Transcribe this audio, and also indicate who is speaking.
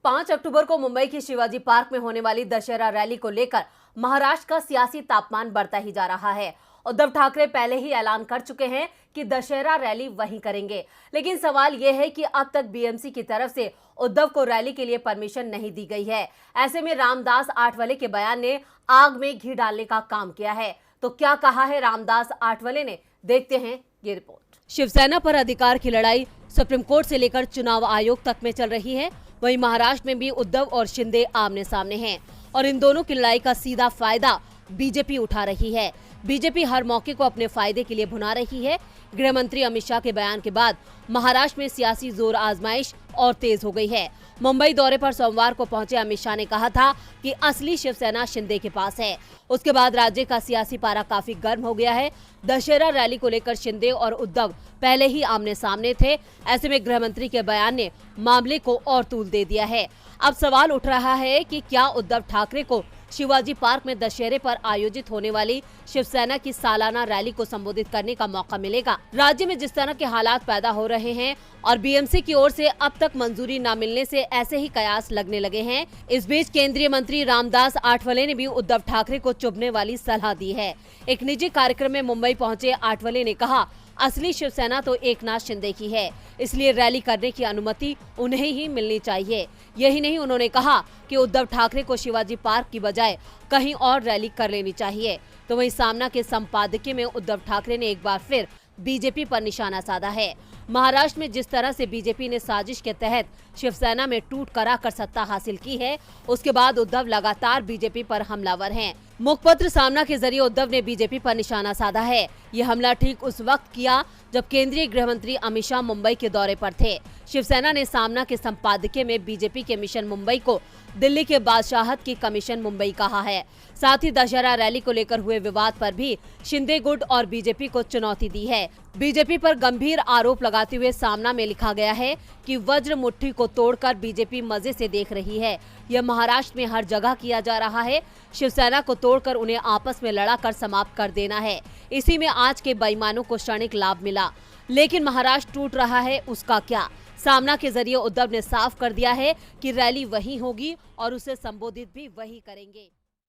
Speaker 1: 5 अक्टूबर को मुंबई के शिवाजी पार्क में होने वाली दशहरा रैली को लेकर महाराष्ट्र का सियासी तापमान बढ़ता ही जा रहा है। उद्धव ठाकरे पहले ही ऐलान कर चुके हैं कि दशहरा रैली वहीं करेंगे, लेकिन सवाल यह है कि अब तक बीएमसी की तरफ से उद्धव को रैली के लिए परमिशन नहीं दी गई है। ऐसे में रामदास आठवले के बयान ने आग में घी डालने का काम किया है। तो क्या कहा है रामदास आठवले ने, देखते हैं ये रिपोर्ट। शिवसेना पर अधिकार की लड़ाई सुप्रीम कोर्ट से लेकर चुनाव आयोग तक में चल रही है। वहीं महाराष्ट्र में भी उद्धव और शिंदे आमने सामने हैं और इन दोनों की लड़ाई का सीधा फायदा बीजेपी उठा रही है। बीजेपी हर मौके को अपने फायदे के लिए भुना रही है। गृह मंत्री अमित शाह के बयान के बाद महाराष्ट्र में सियासी जोर आजमाइश और तेज हो गई है। मुंबई दौरे पर सोमवार को पहुंचे अमित शाह ने कहा था कि असली शिवसेना शिंदे के पास है। उसके बाद राज्य का सियासी पारा काफी गर्म हो गया है। दशहरा रैली को लेकर शिंदे और उद्धव पहले ही आमने सामने थे। ऐसे में गृह मंत्री के बयान ने मामले को और तूल दे दिया है। अब सवाल उठ रहा है कि क्या उद्धव ठाकरे को शिवाजी पार्क में दशहरे पर आयोजित होने वाली शिवसेना की सालाना रैली को संबोधित करने का मौका मिलेगा। राज्य में जिस तरह के हालात पैदा हो रहे हैं और बीएमसी की ओर से अब तक मंजूरी न मिलने से ऐसे ही कयास लगने लगे हैं। इस बीच केंद्रीय मंत्री रामदास आठवले ने भी उद्धव ठाकरे को चुभने वाली सलाह दी है। एक निजी कार्यक्रम में मुंबई पहुंचे आठवले ने कहा, असली शिवसेना तो एकनाथ शिंदे की है, इसलिए रैली करने की अनुमति उन्हें ही मिलनी चाहिए। यही नहीं, उन्होंने कहा कि उद्धव ठाकरे को शिवाजी पार्क की बजाय कहीं और रैली कर लेनी चाहिए। तो वहीं सामना के संपादकीय में उद्धव ठाकरे ने एक बार फिर बीजेपी पर निशाना साधा है। महाराष्ट्र में जिस तरह से बीजेपी ने साजिश के तहत शिवसेना में टूट कराकर सत्ता हासिल की है, उसके बाद उद्धव लगातार बीजेपी पर हमलावर हैं। मुखपत्र सामना के जरिए उद्धव ने बीजेपी पर निशाना साधा है। यह हमला ठीक उस वक्त किया जब केंद्रीय गृह मंत्री अमित शाह मुंबई के दौरे पर थे। शिवसेना ने सामना के संपादकीय में बीजेपी के मिशन मुंबई को दिल्ली के बादशाहत की कमीशन मुंबई कहा है। साथ ही दशहरा रैली को लेकर हुए विवाद पर भी शिंदे गुट और बीजेपी को चुनौती दी है। बीजेपी पर गंभीर आरोप लगाते हुए सामना में लिखा गया है कि वज्र मुट्ठी को तोड़कर बीजेपी मजे से देख रही है। यह महाराष्ट्र में हर जगह किया जा रहा है। शिवसेना को तोड़कर उन्हें आपस में लड़ाकर समाप्त कर देना है। इसी में आज के बेईमानों को क्षणिक लाभ मिला, लेकिन महाराष्ट्र टूट रहा है, उसका क्या? सामना के जरिए उद्धव ने साफ कर दिया है कि रैली वही होगी और उसे संबोधित भी वही करेंगे।